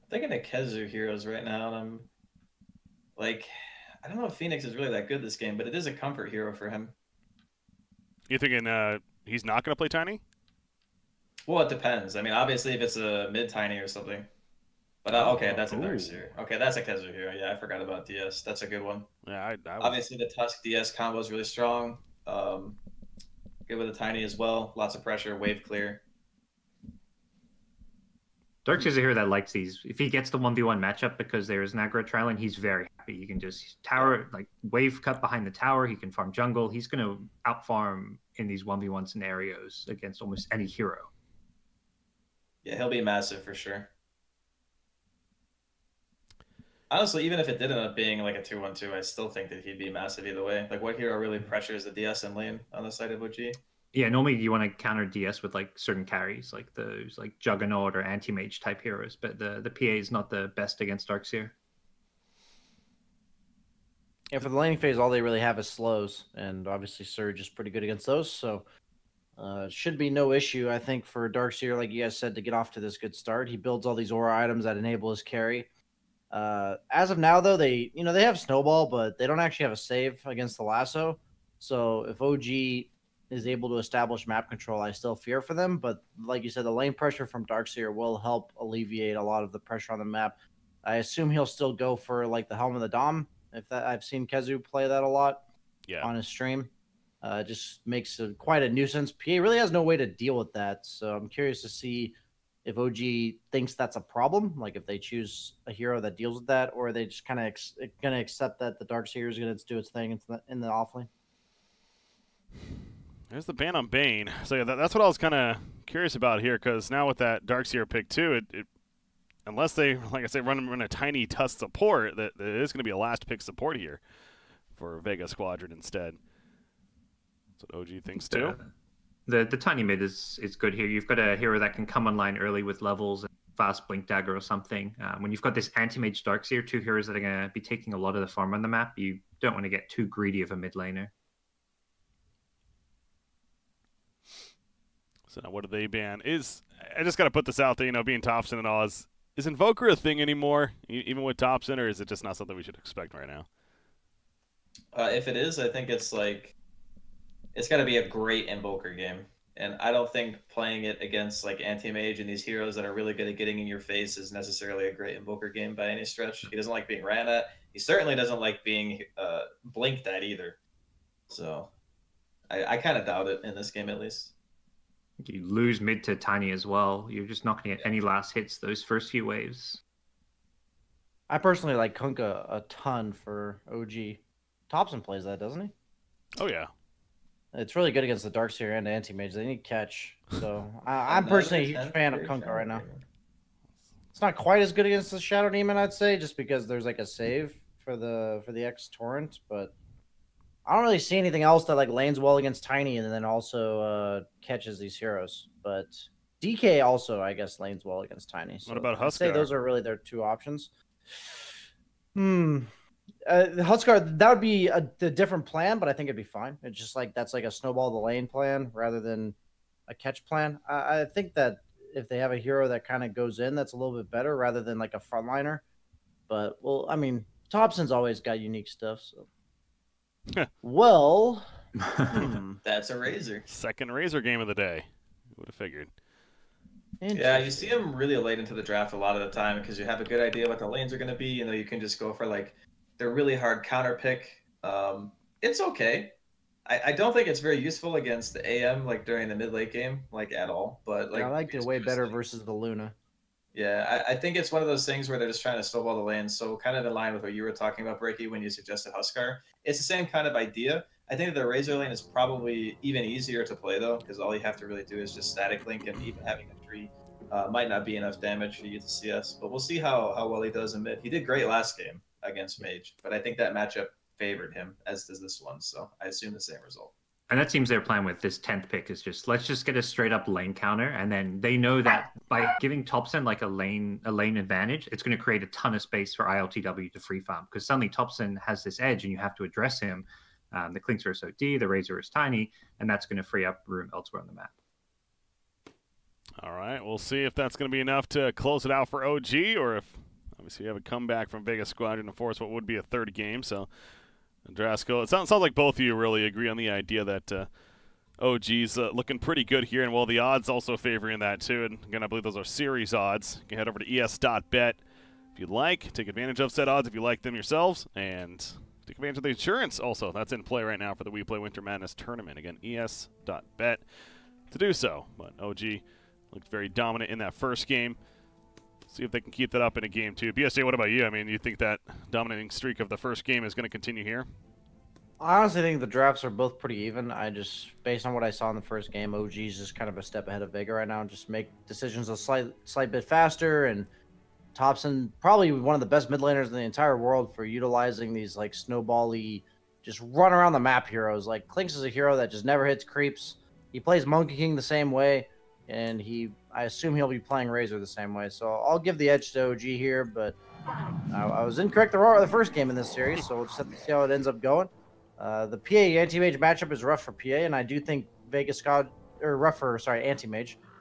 thinking of Kezu heroes right now, and I'm like, I don't know if Phoenix is really that good this game, but it is a comfort hero for him. You thinking he's not going to play Tiny? Well, it depends. I mean, obviously, if it's a mid tiny or something. But okay, Oh, that's a Darkseer. Okay, that's a Kezu hero. Yeah, I forgot about DS. That's a good one. yeah, I was. Obviously, the Tusk DS combo is really strong. Um, Good with a tiny as well. Lots of pressure, wave clear. Dark's is a hero that likes these. If he gets the 1v1 matchup because there is an aggro trialing, he's very happy. You can just tower, like wave cut behind the tower. He can farm jungle. He's going to outfarm in these 1v1 scenarios against almost any hero. Yeah, he'll be massive for sure. Honestly, even if it did end up being like a 2-1-2, I still think that he'd be massive either way. Like, what hero really pressures the DS and lane on the side of OG? Yeah, normally you want to counter DS with like certain carries, like those like Juggernaut or Anti-Mage type heroes, but the PA is not the best against Darkseer. Yeah, for the laning phase, all they really have is slows, and obviously Surge is pretty good against those, so should be no issue, I think, for Darkseer, like you guys said, to get off to this good start. He builds all these aura items that enable his carry. As of now, though, they have Snowball, but they don't actually have a save against the lasso. So if OG is able to establish map control, I still fear for them. But like you said, the lane pressure from Darkseer will help alleviate a lot of the pressure on the map. I assume he'll still go for like the Helm of the Dom. I've seen Kezu play that a lot on his stream. Just makes quite a nuisance. PA really has no way to deal with that. So I'm curious to see if OG thinks that's a problem, like if they choose a hero that deals with that, or are they just kind of going to accept that the Darkseer is going to do its thing in the offlane. There's the ban on Bane. So yeah, that's what I was kind of curious about here, because now with that Darkseer pick too, it unless they, like I said, run a tiny Tusk support, that it is going to be a last pick support here for Vega Squadron instead. That's what OG thinks too. The tiny mid is good here. You've got a hero that can come online early with levels and fast blink dagger or something. When you've got this anti-mage Darkseer, two heroes that are going to be taking a lot of the farm on the map, you don't want to get too greedy of a mid laner. So now what do they ban? I just got to put this out there, being Thompson and all, is Invoker a thing anymore, even with Thompson, or is it just not something we should expect right now? If it is, I think it's got to be a great Invoker game. And I don't think playing it against like Anti-Mage and these heroes that are really good at getting in your face is necessarily a great Invoker game by any stretch. He doesn't like being ran at. He certainly doesn't like being blinked at either. So I kind of doubt it in this game at least. You lose mid to tiny as well. You're just not going to get any last hits those first few waves. I personally like Kunkka a ton for OG. Thompson plays that, doesn't he? Oh, yeah. It's really good against the Darkseer and Anti-Mage. They need catch. So I'm personally a huge fan of Kunkka right now. It's not quite as good against the Shadow Demon, I'd say, just because there's like a save for the X Torrent, but I don't really see anything else that like lanes well against Tiny and then also catches these heroes. But DK also, I guess, lanes well against Tiny. So what about Huskar? I'd say those are really their two options. Huskar, that would be a different plan, but I think it'd be fine. It's just like that's like a snowball the lane plan rather than a catch plan. I think that if they have a hero that kind of goes in, that's a little bit better rather than like a frontliner. But well, I mean, Thompson's always got unique stuff. So, well, that's a Razor. Second Razor game of the day. Would have figured. Yeah, you see him really late into the draft a lot of the time because you have a good idea what the lanes are going to be. You can just go for like their really hard counter pick. It's okay. I don't think it's very useful against the AM like during the mid late game like at all. But like I liked it way better versus the Luna. Yeah, I think it's one of those things where they're just trying to snowball the lanes. So kind of in line with what you were talking about, Breaky, when you suggested Huskar. It's the same kind of idea. I think that the Razor lane is probably even easier to play though, because all you have to really do is just static link, and even having a tree might not be enough damage for you to CS. But we'll see how well he does in mid. He did great last game against Mage, but I think that matchup favored him, as does this one. So I assume the same result. And that seems their plan with this 10th pick is just let's just get a straight up lane counter, and then they know that by giving Thompson like a lane advantage, it's going to create a ton of space for ILTW to free farm, because suddenly Thompson has this edge and you have to address him. The Clinkster is OD, the Razor is tiny, and that's going to free up room elsewhere on the map. All right, we'll see if that's going to be enough to close it out for OG, or if obviously you have a comeback from Vega Squadron to force what would be a third game. So, Draskyl, it sounds like both of you really agree on the idea that OG's looking pretty good here, and well, the odds also favoring that too. And again, I believe those are series odds. You can head over to es.bet if you'd like. Take advantage of said odds if you like them yourselves, and take advantage of the insurance also. That's in play right now for the WePlay Winter Madness Tournament. Again, es.bet to do so. But OG looked very dominant in that first game. See if they can keep that up in a game two. BSJ, what about you? I mean, you think that dominating streak of the first game is going to continue here? I honestly think the drafts are both pretty even. I just, based on what I saw in the first game, OG's just kind of a step ahead of Vega right now and just make decisions a slight bit faster. And Thompson, probably one of the best mid laners in the entire world for utilizing these like snowball-y, just run around the map heroes. Like Clinks is a hero that just never hits creeps. He plays Monkey King the same way. And I assume he'll be playing Razor the same way. So I'll give the edge to OG here, but I was incorrect the first game in this series, so we'll just have to see how it ends up going. The PA anti-mage matchup is rough for PA, and I do think anti-mage,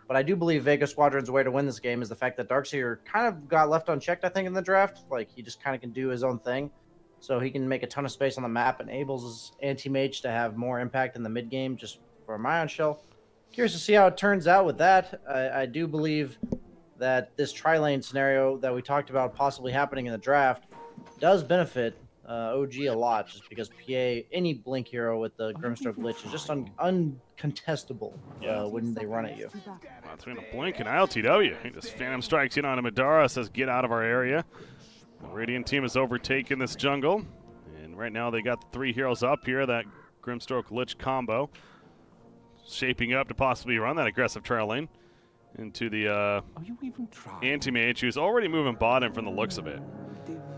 but I do believe Vega Squadron's way to win this game is the fact that Darkseer kind of got left unchecked, I think, in the draft. Like, he just kind of can do his own thing. So he can make a ton of space on the map, enables his anti-mage to have more impact in the mid-game just for my own shell. Curious to see how it turns out with that. I do believe that this tri-lane scenario that we talked about possibly happening in the draft does benefit OG a lot, just because PA, any blink hero with the Grimstroke glitch is just uncontestable when they run at you. Between a blink and ILTW, he just Phantom strikes in on a Madara, says get out of our area. The Radiant team has overtaken this jungle, and right now they got the 3 heroes up here, that Grimstroke Lich combo. Shaping up to possibly run that aggressive trail lane into the anti-mage, who's already moving bottom from the looks of it.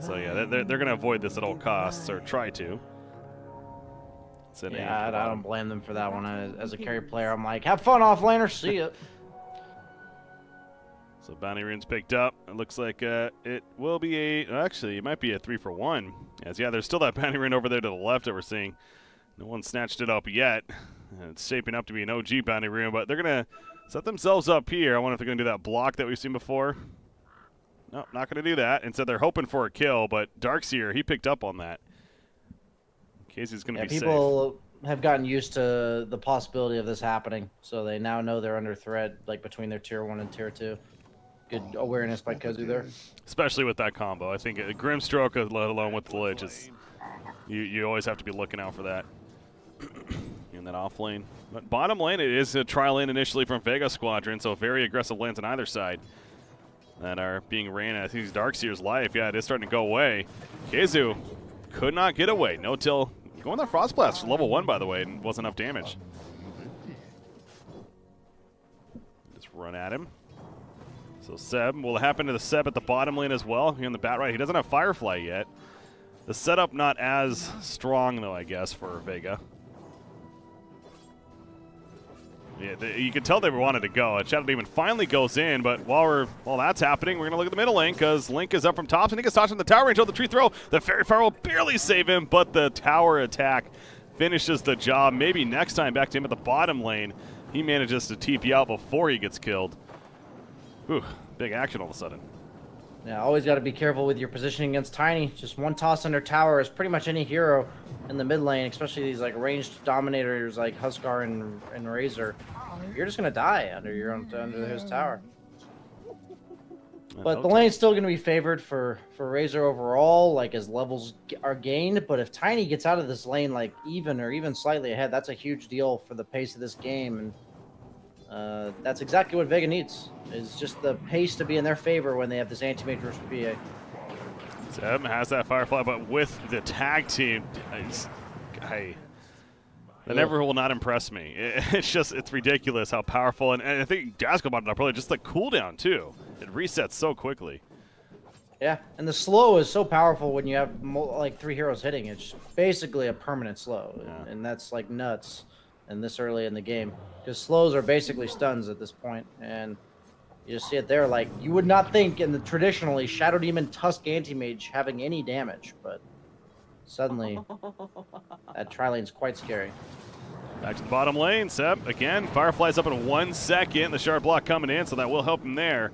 So yeah, they're going to avoid this at all costs, or try to. Yeah, I don't blame them for that one. As a carry player, I'm like, have fun off laner, see ya. So bounty rune's picked up. It looks like it will be actually, it might be a 3-for-1. As yeah, there's still that bounty rune over there to the left that we're seeing. No one snatched it up yet. It's shaping up to be an OG bounty rune, but they're going to set themselves up here. I wonder if they're going to do that block that we've seen before. No, not going to do that. Instead, they're hoping for a kill, but Darkseer, he picked up on that. Casey's going to be safe. People have gotten used to the possibility of this happening, so they now know they're under threat, like between their tier 1 and tier 2. Good awareness by Kozu there. Especially with that combo. I think a Grimstroke, let alone with the Lich, is you always have to be looking out for that. In that off lane. But bottom lane, it is a tri lane initially from Vega Squadron, so very aggressive lanes on either side that are being ran. I think it's Darkseer's life. Yeah, it is starting to go away. Kazu could not get away. No till going that Frost Blast for level 1, by the way, and wasn't enough damage. Just run at him. So Seb, will it happen to the Seb at the bottom lane as well? Here on the bat right, he doesn't have Firefly yet. The setup not as strong though, I guess, for Vega. Yeah, you can tell they wanted to go. Shadow Demon finally goes in, but while that's happening, we're going to look at the middle lane because Link is up from top, and he gets touched in the tower range of the tree throw. The Fairy Fire will barely save him, but the tower attack finishes the job. Maybe next time back to him at the bottom lane, he manages to TP out before he gets killed. Ooh, big action all of a sudden. Yeah, always got to be careful with your positioning against Tiny. Just one toss under tower is pretty much any hero in the mid lane, especially these like ranged dominators like Huskar and Razor. You're just gonna die under his tower. But the lane's still gonna be favored for Razor overall, like as levels are gained. But if Tiny gets out of this lane like even slightly ahead, that's a huge deal for the pace of this game. And that's exactly what Vega needs, is just the pace to be in their favor when they have this anti-mage versus PA. Seb has that Firefly, but with the tag team, that never will not impress me. It's ridiculous how powerful, and I think Draskyl brought it up earlier, just the cooldown too. It resets so quickly. Yeah, and the slow is so powerful when you have like 3 heroes hitting. It's basically a permanent slow, and that's like nuts. And this early in the game, because slows are basically stuns at this point, and you just see it there. Like, you would not think in the traditionally Shadow Demon Tusk Anti-Mage having any damage, but suddenly that tri lane's quite scary. Back to the bottom lane. Seb, again, Firefly's up in 1 second. The shard block coming in, so that will help him there.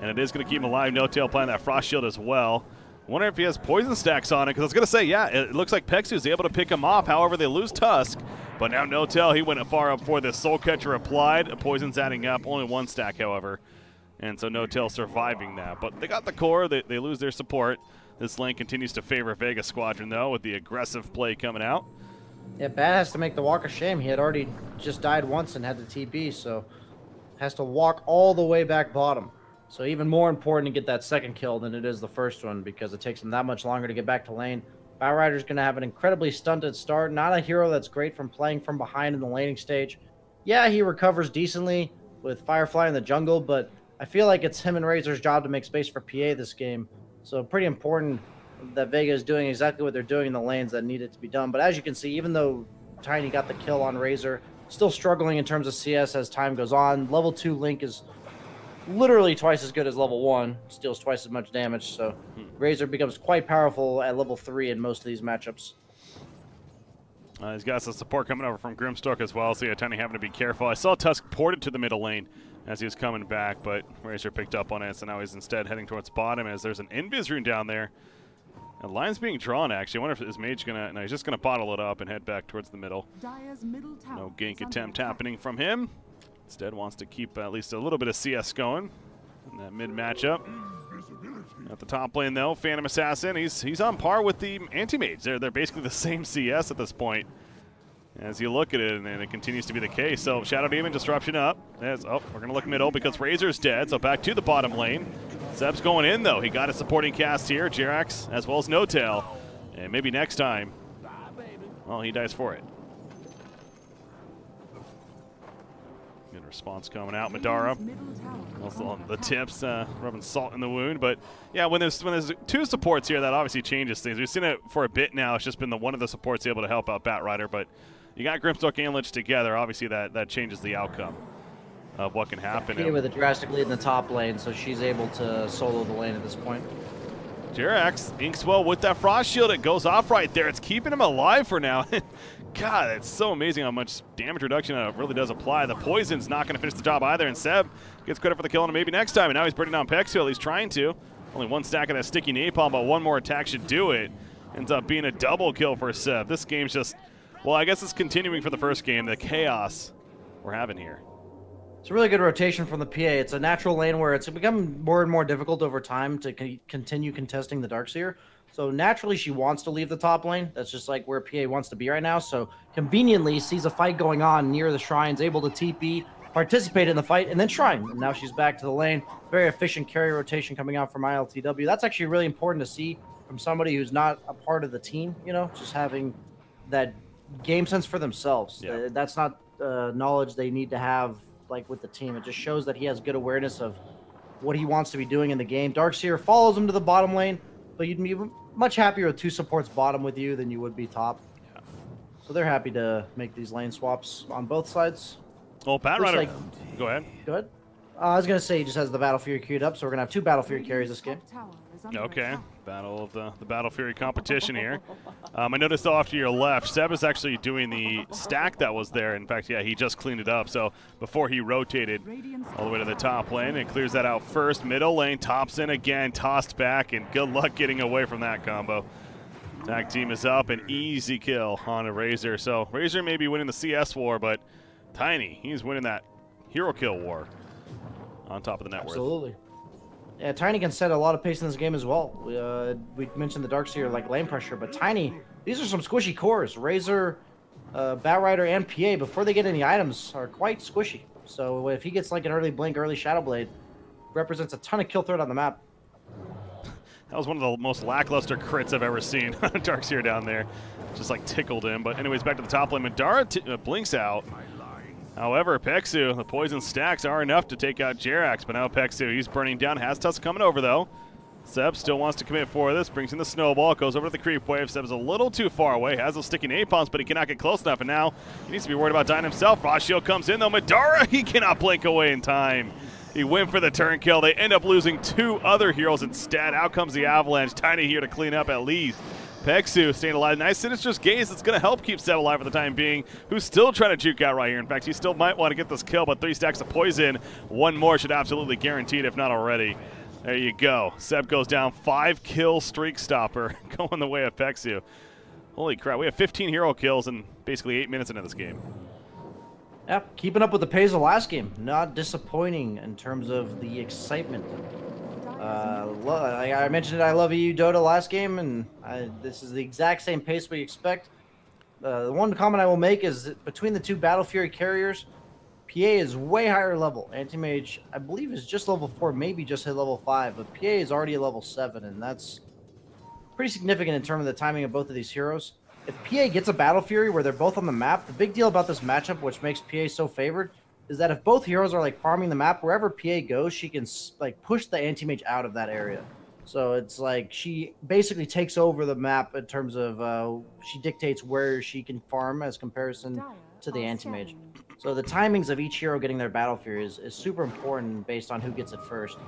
And it is going to keep him alive. No Tail playing that Frost Shield as well. Wonder if he has poison stacks on it, because I was going to say, yeah, it looks like Pexu's able to pick him off. However, they lose Tusk. But now No Tail, he went far up for this. Soul Catcher applied. The poison's adding up. Only 1 stack, however. And so No Tail surviving that. But they got the core. They lose their support. This lane continues to favor Vega Squadron, though, with the aggressive play coming out. Yeah, Bad has to make the walk of shame. He had already just died once and had the TB, so has to walk all the way back bottom. So even more important to get that second kill than it is the first one, because it takes him that much longer to get back to lane. Batrider's going to have an incredibly stunted start. Not a hero that's great from playing from behind in the laning stage. Yeah, he recovers decently with Firefly in the jungle, but I feel like it's him and Razor's job to make space for PA this game. So pretty important that Vega is doing exactly what they're doing in the lanes that need it to be done. But as you can see, even though Tiny got the kill on Razor, still struggling in terms of CS as time goes on. Level 2 Link is literally twice as good as level 1, steals twice as much damage. So Razor becomes quite powerful at level 3 in most of these matchups. He's got some support coming over from Grimstork as well, so yeah, Tiny having to be careful. I saw Tusk ported to the middle lane as he was coming back, but Razor picked up on it, so now he's instead heading towards bottom as there's an Invis rune down there. The line's being drawn, actually. I wonder if his mage gonna... No, he's just gonna bottle it up and head back towards the middle. No gank attempt happening from him. Instead wants to keep at least a little bit of CS going in that mid matchup. At the top lane, though, Phantom Assassin, he's on par with the anti-mage. They're basically the same CS at this point as you look at it, and it continues to be the case. So Shadow Demon disruption up. We're going to look middle because Razor's dead, so back to the bottom lane. Seb's going in, though. He got a supporting cast here, Jirax, as well as No Tail. And maybe next time, well, he dies for it. Good response coming out. Madara also on the tips, rubbing salt in the wound. But yeah, when there's 2 supports here, that obviously changes things. We've seen it for a bit now. It's just been one of the supports able to help out Batrider. But you got Grimstork and Lich together. Obviously, that changes the outcome of what can happen. Yeah, with a drastic lead in the top lane, so she's able to solo the lane at this point. Jirax, Inkswell with that Frost Shield. It goes off right there. It's keeping him alive for now. God, it's so amazing how much damage reduction it really does apply. The poison's not going to finish the job either, and Seb gets credit for the kill, and maybe next time. And now he's burning down Pexu, at least trying to. Only 1 stack of that sticky napalm, but 1 more attack should do it. Ends up being a double kill for Seb. This game's just, well, I guess it's continuing for the first game, the chaos we're having here. It's a really good rotation from the PA. It's a natural lane where it's become more and more difficult over time to continue contesting the Darkseer. So naturally, she wants to leave the top lane. That's just like where PA wants to be right now. So conveniently sees a fight going on near the shrines, able to TP, participate in the fight, and then shrine. And now she's back to the lane. Very efficient carry rotation coming out from ILTW. That's actually really important to see from somebody who's not a part of the team, you know, just having that game sense for themselves. Yeah. That's not knowledge they need to have like with the team. It just shows that he has good awareness of what he wants to be doing in the game. Darkseer follows him to the bottom lane, but you'd be much happier with 2 supports bottom with you than you would be top. Yeah. So they're happy to make these lane swaps on both sides. Well, Batrider, go ahead. Go ahead. I was going to say he just has the Battle Fury queued up, so we're going to have 2 Battle Fury carries this game. Okay, battle of the Battle Fury competition here. I noticed though after your left, Seb is actually doing the stack that was there. In fact, yeah, he just cleaned it up. So before he rotated all the way to the top lane and clears that out first. Middle lane, tops in again, tossed back, and good luck getting away from that combo. Tag team is up, an easy kill on a Razor. So Razor may be winning the CS war, but Tiny, he's winning that hero kill war on top of the net worth. Absolutely. Yeah, Tiny can set a lot of pace in this game as well. We mentioned the Darkseer like lane pressure, but Tiny, these are some squishy cores. Razor, Batrider, and PA, before they get any items, are quite squishy. So if he gets like an early Blink, early Shadow Blade, represents a ton of kill threat on the map. That was one of the most lackluster crits I've ever seen. Darkseer down there. Just like tickled him. But anyways, back to the top lane. Madara blinks out. However, Pexu, the poison stacks are enough to take out Jirax, but now Pexu, he's burning down. Has Tusk coming over, though. Seb still wants to commit for this, brings in the snowball, goes over to the creep wave. Seb's a little too far away, has those sticky napalms, but he cannot get close enough, and now he needs to be worried about dying himself. Frost Shield comes in, though. Madara, he cannot blink away in time. He went for the turn kill. They end up losing 2 other heroes instead. Out comes the Avalanche. Tiny here to clean up at least. Pexu staying alive. Nice Sinister's Gaze. It's going to help keep Seb alive for the time being, who's still trying to juke out right here. In fact, he still might want to get this kill, but 3 stacks of poison. 1 more should absolutely guarantee it, if not already. There you go. Seb goes down. 5-kill streak stopper going the way of Pexu. Holy crap. We have 15 hero kills in basically 8 minutes into this game. Yep, keeping up with the pace of last game. Not disappointing in terms of the excitement. I mentioned I love EU Dota last game, and this is the exact same pace we expect. The one comment I will make is that between the 2 Battle Fury carriers, PA is way higher level. Anti-Mage, I believe, is just level 4, maybe just hit level 5, but PA is already at level 7, and that's pretty significant in terms of the timing of both of these heroes. If PA gets a Battle Fury where they're both on the map, the big deal about this matchup, which makes PA so favored, is that if both heroes are like farming the map, wherever PA goes, she can like push the anti-mage out of that area. So it's like she basically takes over the map in terms of she dictates where she can farm as comparison to the anti-mage. So the timings of each hero getting their Battle Fury is super important based on who gets it first.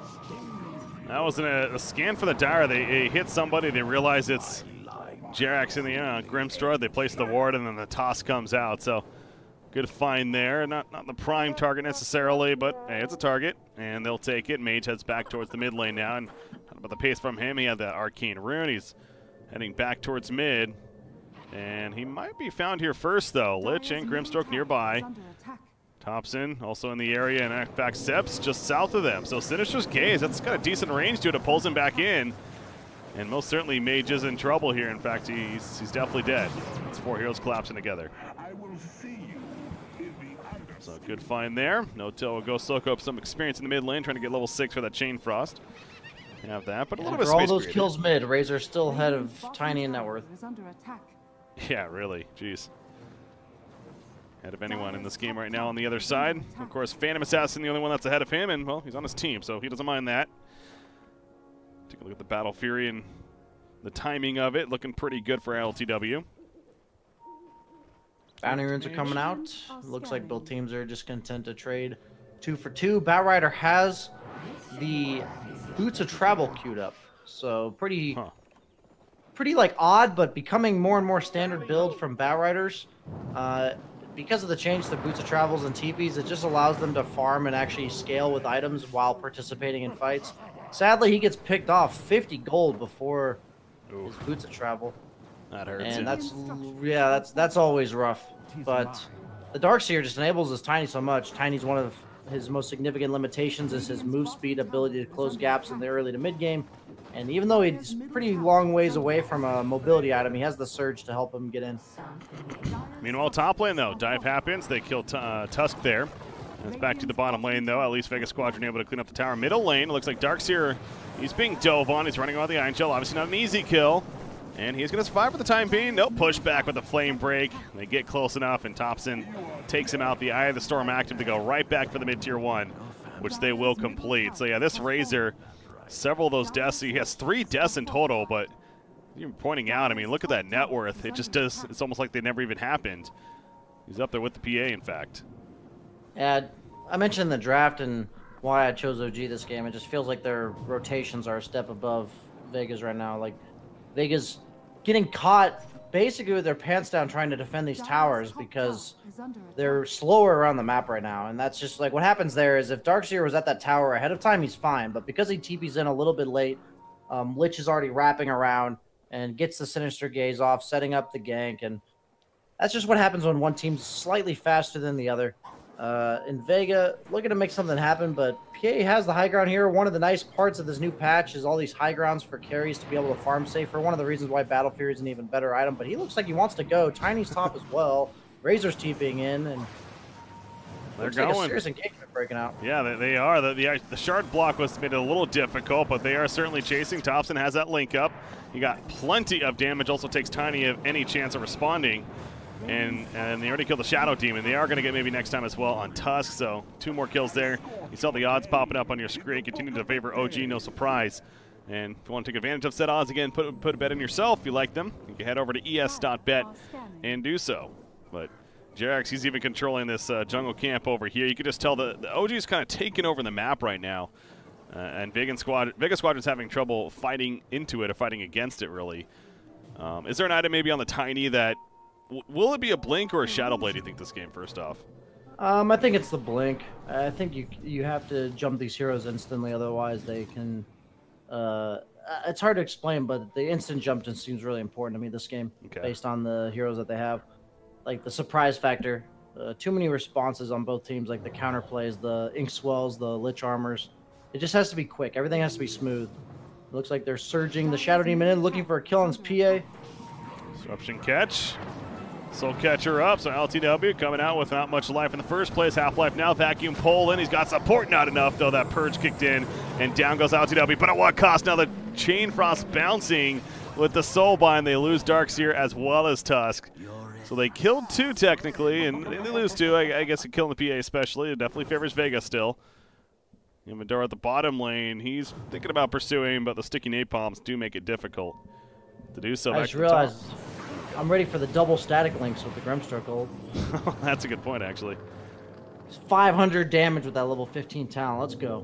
That wasn't a scan for the Dire. They hit somebody, they realize it's Jerax in the Grimstraw. They place the ward, and then the toss comes out. So good find there. Not the prime target necessarily, but hey, it's a target, and they'll take it. Mage heads back towards the mid lane now, and how about the pace from him? He had that arcane rune. He's heading back towards mid, and he might be found here first though. Lich and Grimstroke nearby. Thompson also in the area, and in fact Seb's just south of them. So Sinister's Gaze, that's got a decent range to it. It pulls him back in. And most certainly Mage is in trouble here. In fact, he's definitely dead. It's 4 heroes collapsing together. So good find there. No-Till will go soak up some experience in the mid lane, trying to get level 6 for that Chain Frost. Have that, but a little bit of space. For all those kills mid, Razor still ahead of Tiny and Net Worth. Yeah, really. Jeez. Ahead of anyone in this game right now on the other side. Of course, Phantom Assassin, the only one that's ahead of him, and well, he's on his team, so he doesn't mind that. Take a look at the Battle Fury and the timing of it. Looking pretty good for LTW. Bounty runes are coming out. Looks like both teams are just content to trade 2 for 2. Batrider has the Boots of Travel queued up. So pretty like odd, but becoming more and more standard build from Batriders. Because of the change to Boots of Travels and TPs, it just allows them to farm and actually scale with items while participating in fights. Sadly, he gets picked off 50 gold before his Boots of Travel. That hurts. And that's always rough. But the Darkseer just enables his Tiny so much. Tiny's one of his most significant limitations is his move speed, ability to close gaps in the early to mid game. And even though he's pretty long ways away from a mobility item, he has the surge to help him get in. Meanwhile, top lane though, dive happens. They kill Tusk there. It's back to the bottom lane, though. At least Vega Squadron able to clean up the tower. Middle lane, it looks like Darkseer, he's being dove on. He's running around the Iron Shell. Obviously not an easy kill. And he's going to survive for the time being. They'll push back with a flame break. They get close enough, and Thompson takes him out. The Eye of the Storm active to go right back for the mid-tier 1, which they will complete. So, yeah, this Razor, several of those deaths. He has 3 deaths in total, but you're pointing out, I mean, look at that net worth. It just does, it's almost like they never even happened. He's up there with the PA, in fact. Yeah, I mentioned the draft and why I chose OG this game. It just feels like their rotations are a step above Vega's right now. Like, Vega's getting caught basically with their pants down trying to defend these towers because they're slower around the map right now. And that's just like what happens there is if Darkseer was at that tower ahead of time, he's fine. But because he TP's in a little bit late, Lich is already wrapping around and gets the Sinister Gaze off, setting up the gank. And that's just what happens when one team's slightly faster than the other. In Vega, looking to make something happen, but PA has the high ground here. One of the nice parts of this new patch is all these high grounds for carries to be able to farm safer. One of the reasons why Battle Fury is an even better item, but he looks like he wants to go. Tiny's top as well. Razor's TPing in, and they're going. Like a serious engagement breaking out. Yeah, they are. The shard block was made it a little difficult, but they are certainly chasing. Thompson has that link up. He got plenty of damage. Also takes Tiny of any chance of responding. And they already killed the Shadow Demon. They are going to get maybe next time as well on Tusk, so 2 more kills there. You saw the odds popping up on your screen. Continue to favor OG, no surprise. And if you want to take advantage of said odds, again, put a bet in yourself if you like them. You can head over to es.bet and do so. But Jerax, he's even controlling this jungle camp over here. You can just tell the OG is kind of taking over the map right now. And Vega Squadron's having trouble fighting into it or fighting against it, really. Is there an item maybe on the Tiny that will it be a blink or a shadow blade? Do you think this game? First off, I think it's the blink. I think you have to jump these heroes instantly, otherwise they can. It's hard to explain, but the instant jump just seems really important to me this game, based on the heroes that they have, like the surprise factor. Too many responses on both teams, like the counter plays, the ink swells, the lich armors. It just has to be quick. Everything has to be smooth. It looks like they're surging the Shadow Demon in, looking for a kill on his PA. Disruption catch. Soul Catcher up, so LTW coming out with not much life in the first place. Half-life now, vacuum pull in. He's got support, not enough, though. That purge kicked in, and down goes LTW. But at what cost? Now the Chain Frost bouncing with the Soul Bind. They lose Darkseer as well as Tusk. So they killed 2 technically, and they lose 2. I guess a kill in the PA especially. It definitely favors Vega still. Madara at the bottom lane. He's thinking about pursuing, but the sticky napalms do make it difficult to do so. I just realized I'm ready for the double static links with the Grimstroke ult. That's a good point, actually. It's 500 damage with that level 15 talent. Let's go.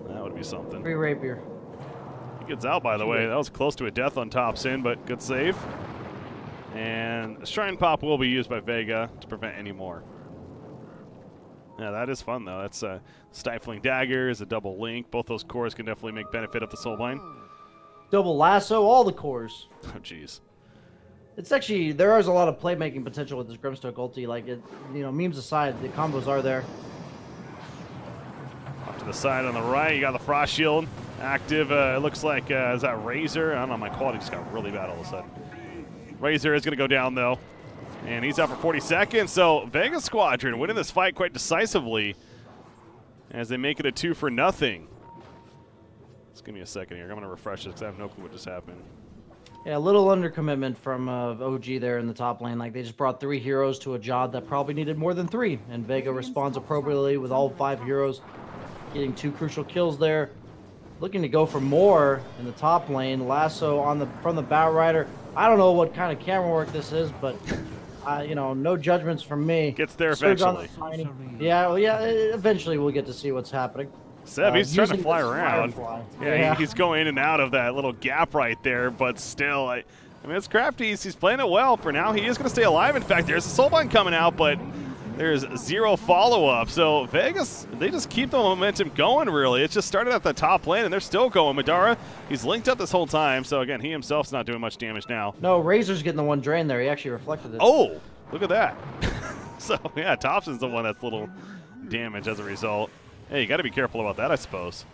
That would be something. Free Rapier. He gets out, by the way. That was close to a death on top sin, but good save. And Shrine Pop will be used by Vega to prevent any more. Yeah, that is fun, though. That's Stifling Daggers, a double link. Both those cores can definitely make benefit of the Soulbind. Double lasso, all the cores. Oh, jeez. It's actually, there is a lot of playmaking potential with this Grimstroke ulti. Like, it, you know, memes aside, the combos are there. Off to the side on the right, you got the Frost Shield active. It looks like, is that Razor? I don't know, my quality just got really bad all of a sudden. Razor is going to go down, though. And he's out for 40 seconds, so Vega Squadron winning this fight quite decisively as they make it a 2-0. Just give me a second here. I'm going to refresh this because I have no clue what just happened. Yeah, a little undercommitment from OG there in the top lane. Like, they just brought 3 heroes to a job that probably needed more than 3. And Vega responds appropriately with all 5 heroes, getting 2 crucial kills there. Looking to go for more in the top lane. Lasso on from the Batrider. I don't know what kind of camera work this is, but you know, no judgments from me. Gets there eventually. Yeah, well, yeah. Eventually, we'll get to see what's happening. Seb, he's trying to fly around. Yeah, he's going in and out of that little gap right there, but still, I mean, it's crafty. He's playing it well for now. He is going to stay alive. In fact, there's a Soulbind coming out, but there's 0 follow-up. So Vegas, they just keep the momentum going, really. It just started at the top lane, and they're still going. Madara, he's linked up this whole time. So, again, he himself's not doing much damage now. No, Razor's getting the one drain there. He actually reflected it. Oh, look at that. So, yeah, Thompson's the one that's little damage as a result. Hey, you got to be careful about that, I suppose.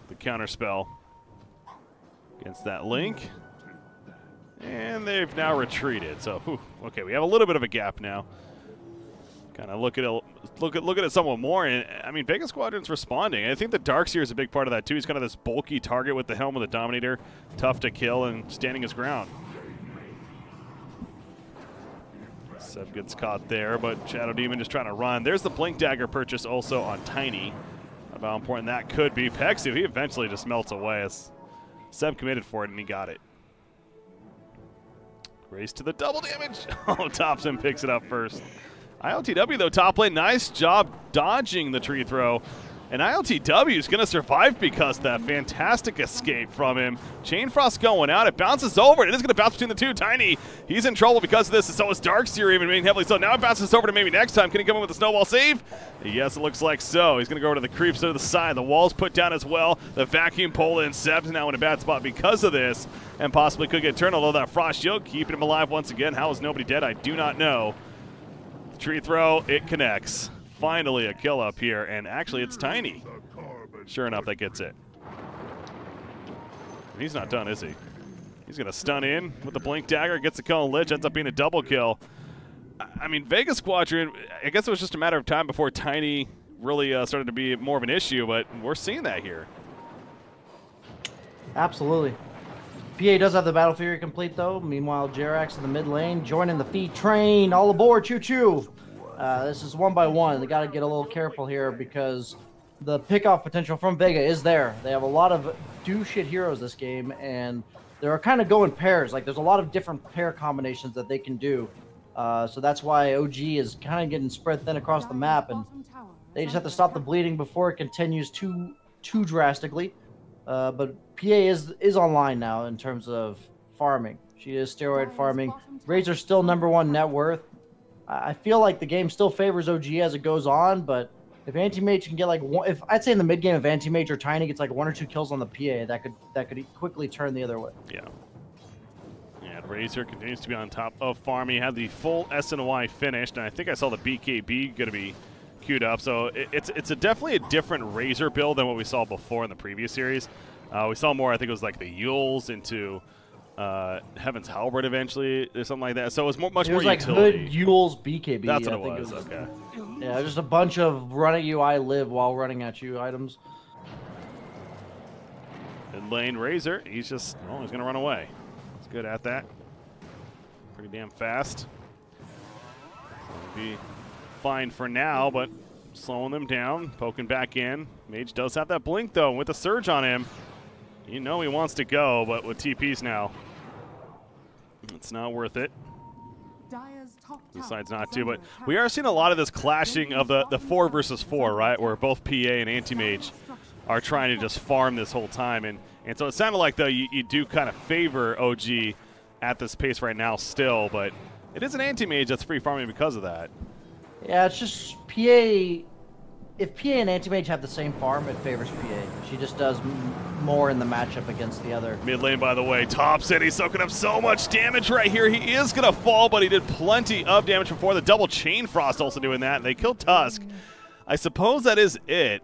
The counter spell against that link. And they've now retreated. So, okay, we have a little bit of a gap now. Kind of look at it somewhat more, and I mean, Vega Squadron's responding. I think the Darkseer is a big part of that too. He's kind of this bulky target with the helm of the Dominator, tough to kill and standing his ground. Seb gets caught there, but Shadow Demon just trying to run. There's the Blink Dagger purchase also on Tiny. About how important that could be. Pexu, he eventually just melts away as Seb committed for it, and he got it. Race to the double damage. Oh, Thompson picks it up first. ILTW, though, top lane, nice job dodging the tree throw. And ILTW is going to survive because of that fantastic escape from him. Chain Frost going out. It bounces over. It is going to bounce between the 2. Tiny, he's in trouble because of this, and so is Darkseer even being heavily so. Now it bounces over to maybe next time. Can he come in with a snowball save? Yes, it looks like so. He's going to go over to the creeps to the side. The wall's put down as well. The vacuum pull in. Seb's now in a bad spot because of this, and possibly could get turned, although that Frost Shield keeping him alive once again. How is nobody dead? I do not know. Tree throw, it connects. Finally a kill up here, and actually it's Tiny. Sure enough, that gets it. And he's not done, is he? He's going to stun in with the Blink Dagger, gets the kill on Lich, ends up being a double kill. I mean, Vega Squadron, I guess it was just a matter of time before Tiny really started to be more of an issue, but we're seeing that here. Absolutely. PA does have the Battle Fury complete, though. Meanwhile, Jerax in the mid lane, joining the feed train. All aboard, choo-choo. This is 1-by-1. They got to get a little careful here because the pickoff potential from Vega is there. They have a lot of do-shit heroes this game, and they're kind of going pairs. Like, there's a lot of different pair combinations that they can do. So that's why OG is kind of getting spread thin across the map, and they just have to stop the bleeding before it continues too drastically. But PA is online now in terms of farming. She is steroid farming. Razor's still #1 net worth. I feel like the game still favors OG as it goes on, but if Anti-Mage can get like one, if I'd say in the mid game, if Anti-Mage or Tiny gets like 1 or 2 kills on the PA, that could quickly turn the other way. Yeah. And Razor continues to be on top of farm. He had the full SNY finished, and I think I saw the BKB going to be queued up. So it's definitely a different Razor build than what we saw before in the previous series. We saw more, I think it was like the Yules into Heaven's Halberd eventually, or something like that. So it was much more like utility. Hood, Yules, BKB. That's what it was. Okay. Yeah, just a bunch of run at you, I live while running at you items. And lane Razor, he's just, well, he's going to run away. He's good at that. Pretty damn fast. He'll be fine for now, but slowing them down, poking back in. Mage does have that blink, though, with the surge on him. You know he wants to go, but with TPs now, it's not worth it. Decides not to, but we are seeing a lot of this clashing of the 4 versus 4, right? Where both PA and Anti-Mage are trying to just farm this whole time. And so it sounded like, though, you do kind of favor OG at this pace right now still, but it is an Anti-Mage that's free farming because of that. Yeah, it's just PA. If PA and Anti-Mage have the same farm, it favors PA. She just does more in the matchup against the other. Mid lane, by the way, Thompson, he's soaking up so much damage right here. He is going to fall, but he did plenty of damage before. The double Chain Frost also doing that, and they killed Tusk. I suppose that is it.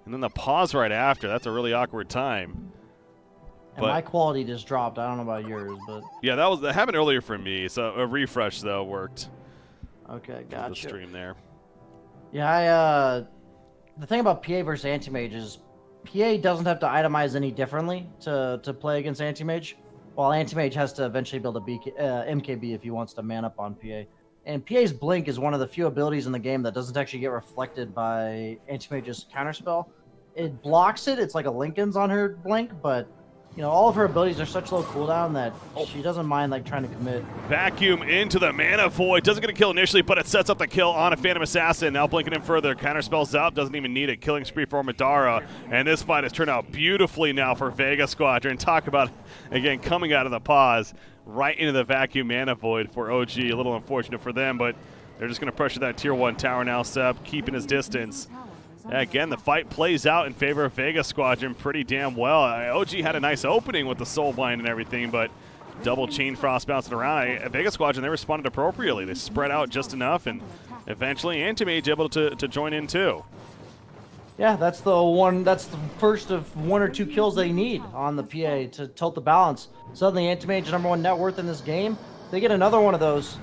And then the pause right after. That's a really awkward time. And my quality just dropped. I don't know about yours, but... Yeah, that happened earlier for me, so a refresh, though, worked. Okay, gotcha. The stream there. Yeah, the thing about PA versus Anti-Mage is PA doesn't have to itemize any differently to play against Anti-Mage, while Anti-Mage has to eventually build a MKB if he wants to man up on PA. And PA's Blink is one of the few abilities in the game that doesn't actually get reflected by Anti-Mage's counterspell. It blocks it. It's like a Lincoln's on her Blink, but you know, all of her abilities are such low cooldown that she doesn't mind like trying to commit. Vacuum into the Mana Void. Doesn't get a kill initially, but it sets up the kill on a Phantom Assassin. Now blinking in further. Counterspells up. Doesn't even need it. Killing spree for Madara. And this fight has turned out beautifully now for Vega Squadron. Talk about, again, coming out of the pause right into the Vacuum Mana Void for OG. A little unfortunate for them, but they're just going to pressure that Tier 1 tower now, Seb, keeping his distance. Again, the fight plays out in favor of Vega Squadron pretty damn well. OG had a nice opening with the Soul Bind and everything, but double Chain Frost bouncing around. Vega Squadron, they responded appropriately. They spread out just enough, and eventually Anti-Mage able to join in too. Yeah, that's the first of 1 or 2 kills they need on the PA to tilt the balance. Suddenly Anti-Mage #1 net worth in this game. They get another one of those.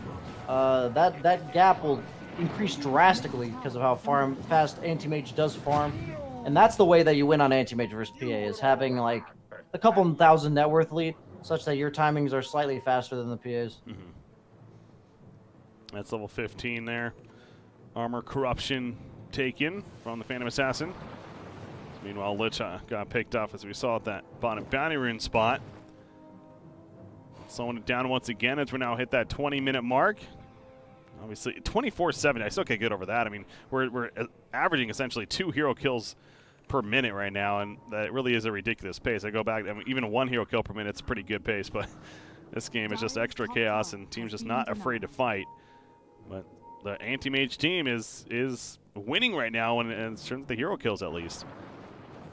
That gap will increase drastically because of how fast Anti-Mage does farm. And that's the way that you win on Anti-Mage versus PA, is having like a couple thousand net worth lead such that your timings are slightly faster than the PA's. Mm-hmm. That's level 15 there. Armor Corruption taken from the Phantom Assassin. Meanwhile, Lich got picked off as we saw at that bottom bounty rune spot. Slowing it down once again as we now hit that 20-minute mark. Obviously, 24/7. I still can't get over that. I mean, we're averaging essentially 2 hero kills per minute right now, and that really is a ridiculous pace. I go back, I mean, even 1 hero kill per minute is a pretty good pace, but this game is just extra chaos, and teams just not afraid to fight. But the Anti-Mage team is winning right now, and in terms of the hero kills at least,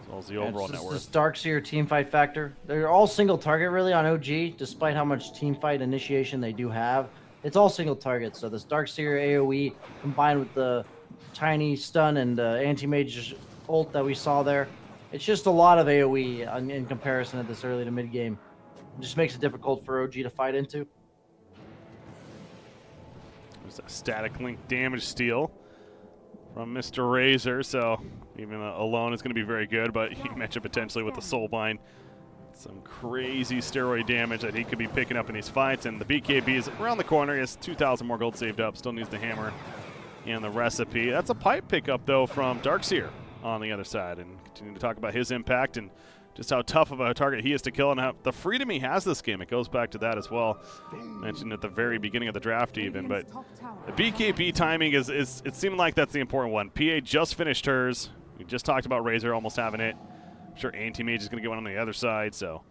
as well as the overall net worth. This Darkseer team fight factor. They're all single target really on OG, despite how much team fight initiation they do have. It's all single targets, so this Darkseer AoE combined with the tiny stun and Anti-Mage ult that we saw there, it's just a lot of AoE in comparison at this early to mid game. It just makes it difficult for OG to fight into. There's a static link damage steal from Mr. Razor, so even alone is going to be very good, but you mentioned potentially with the Soul Bind. Some crazy steroid damage that he could be picking up in these fights, and the BKB is around the corner. He has 2,000 more gold saved up, still needs the hammer and the recipe. That's a pipe pickup, though, from Darkseer on the other side, and continue to talk about his impact and just how tough of a target he is to kill and how the freedom he has this game. It goes back to that as well. Mentioned at the very beginning of the draft even, but the BKB timing is it seemed like that's the important one. PA just finished hers. We just talked about Razor almost having it. I'm sure Anti-Mage is going to get one on the other side, so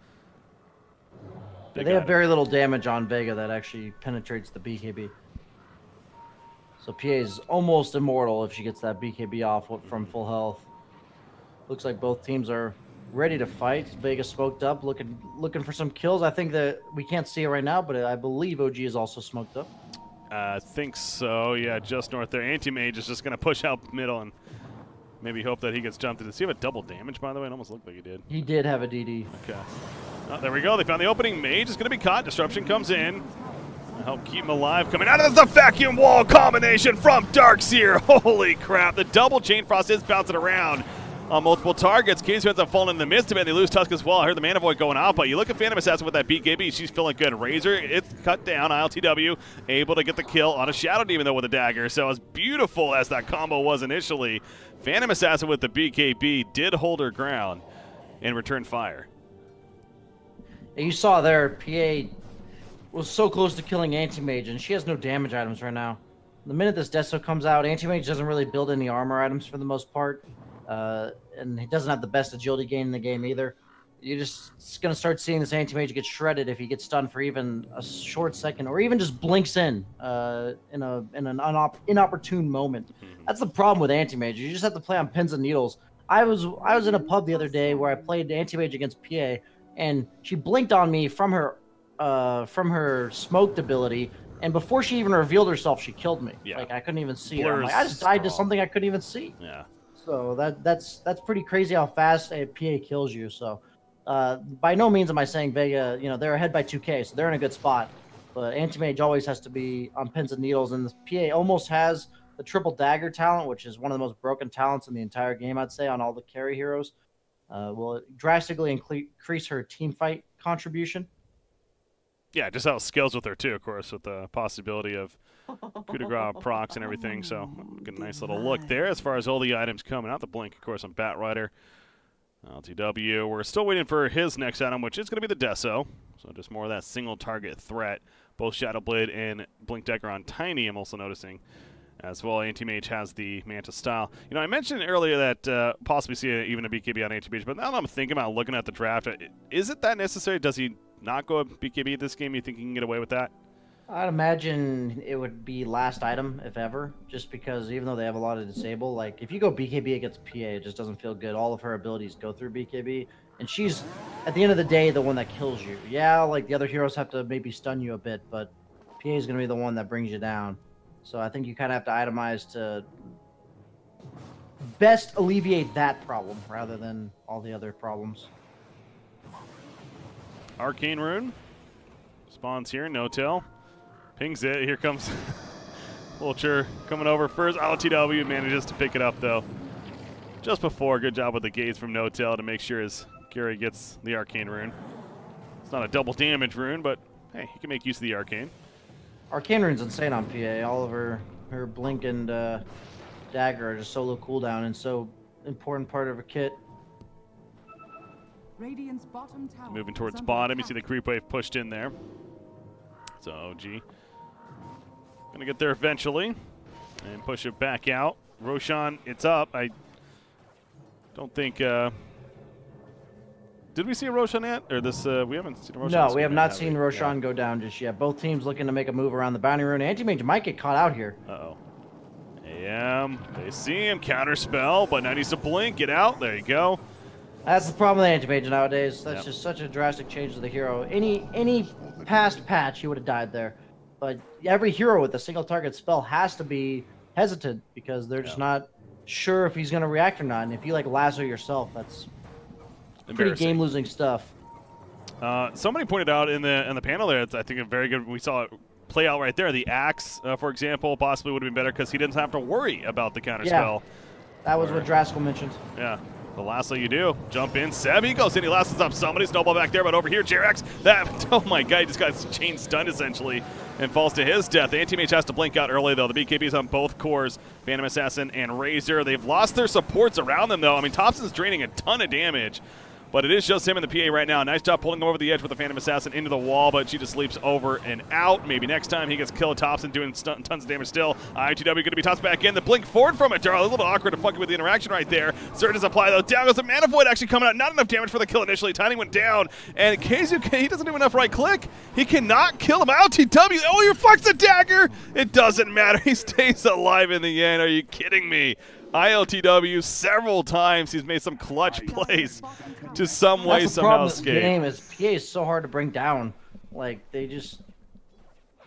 They have very little damage on Vega that actually penetrates the BKB. So PA is almost immortal if she gets that BKB off from full health. Looks like both teams are ready to fight. Vega smoked up, looking for some kills. I think that we can't see it right now, but I believe OG is also smoked up. I think so, yeah, just north there. Anti-Mage is just going to push out middle and maybe hope that he gets jumped in. Does he have a double damage, by the way? It almost looked like he did. He did have a DD. Okay. Oh, there we go. They found the opening. Mage is going to be caught. Disruption comes in. Help keep him alive. Coming out of the vacuum wall combination from Darkseer. Holy crap. The double Chain Frost is bouncing around on multiple targets. King's ends up falling in the midst of it. They lose Tusk as well. I heard the Mana Void going out, but you look at Phantom Assassin with that BKB. She's feeling good. Razor, it's cut down. ILTW able to get the kill on a Shadow Demon, though, with a dagger. So as beautiful as that combo was initially, Phantom Assassin with the BKB did hold her ground and return fire. You saw there, PA was so close to killing Anti-Mage, and she has no damage items right now. The minute this Deso comes out, Anti-Mage doesn't really build any armor items for the most part. And he doesn't have the best agility gain in the game either. You're just going to start seeing this Anti-Mage get shredded if he gets stunned for even a short second, or even just blinks in an inopportune moment. That's the problem with Anti-Mage. You just have to play on pins and needles. I was in a pub the other day where I played Anti-Mage against PA, and she blinked on me from her smoked ability, and before she even revealed herself, she killed me. Yeah. Like I couldn't even see her. Like, I just died to something I couldn't even see. Yeah. So that's pretty crazy how fast a PA kills you. So by no means am I saying Vega, they're ahead by 2K, so they're in a good spot. But Anti-Mage always has to be on pins and needles, and the PA almost has the triple dagger talent, which is one of the most broken talents in the entire game, I'd say, on all the carry heroes. Will drastically increase her team fight contribution. Yeah, just how it scales with her too, of course, with the possibility of coup de grace procs and everything. So get a nice little look there as far as all the items coming out. The blink, of course, on Bat Rider. LTW, we're still waiting for his next item, which is going to be the Deso. So just more of that single target threat. Both Shadowblade and Blink Dagger on Tiny, I'm also noticing. As well, Anti-Mage has the Manta style. I mentioned earlier that possibly see even a BKB on Anti-Mage, but now that I'm thinking about looking at the draft, is it that necessary? Does he not go BKB this game? You think he can get away with that? I'd imagine it would be last item, if ever, just because even though they have a lot of disable, like if you go BKB against PA, it just doesn't feel good. All of her abilities go through BKB, and she's, at the end of the day, the one that kills you. Yeah, like the other heroes have to maybe stun you a bit, but PA is going to be the one that brings you down. So I think you kind of have to itemize to best alleviate that problem rather than all the other problems. Arcane Rune spawns here, no tail. Pings it. Here comes Vulture coming over first. LTW manages to pick it up, though, just before. Good job with the gaze from No Tail to make sure his Gary gets the Arcane Rune. It's not a double damage rune, but hey, he can make use of the Arcane. Arcane Rune's insane on PA. All of her Blink and Dagger are just solo cooldown and so important part of her kit. Radiant's bottom tower Moving towards bottom. You see the creep wave pushed in there. So OG gonna get there eventually and push it back out. Roshan, it's up. I don't think. Did we see a Roshan yet? Or this? We haven't seen a Roshan. No, we have not seen Roshan go down just yet. Both teams looking to make a move around the bounty rune. Anti-Mage might get caught out here. Uh-oh. AM. They see him. Counter spell, but now needs to blink. Get out. There you go. That's the problem with Anti-Mage nowadays. That's just such a drastic change to the hero. Any past patch, he would have died there. But every hero with a single target spell has to be hesitant because they're just not sure if he's going to react or not. And if you like lasso yourself, that's pretty game-losing stuff. Somebody pointed out in the panel there, it's, I think, a very good. We saw it play out right there. The Axe, for example, possibly would have been better because he didn't have to worry about the counter spell. That was what Draskyl mentioned. Yeah. The lasso you do. Jump in. Seb, he goes in. He lassos up somebody. Snowball back there, but over here, Jerax. That, oh my god, he just got chain stunned essentially and falls to his death. The Anti-Mage has to blink out early, though. The BKB's on both cores, Phantom Assassin and Razor. They've lost their supports around them, though. I mean, Thompson's draining a ton of damage But it is just him and the PA right now. Nice job pulling him over the edge with the Phantom Assassin into the wall, but she just leaps over and out. Maybe next time he gets killed. Thompson doing tons of damage still. IOTW going to be tossed back in. The blink forward from it, Darla. A little awkward to fucking with the interaction right there. Surge does apply, though. Down goes the Mana Void actually coming out. Not enough damage for the kill initially. Tiny went down, and KZU, he doesn't do enough right click. He cannot kill him. IOTW, oh, you fucks the dagger. It doesn't matter. He stays alive in the end. Are you kidding me? ILTW several times he's made some clutch plays to some way somehow escape. The game is PA is so hard to bring down. Like they just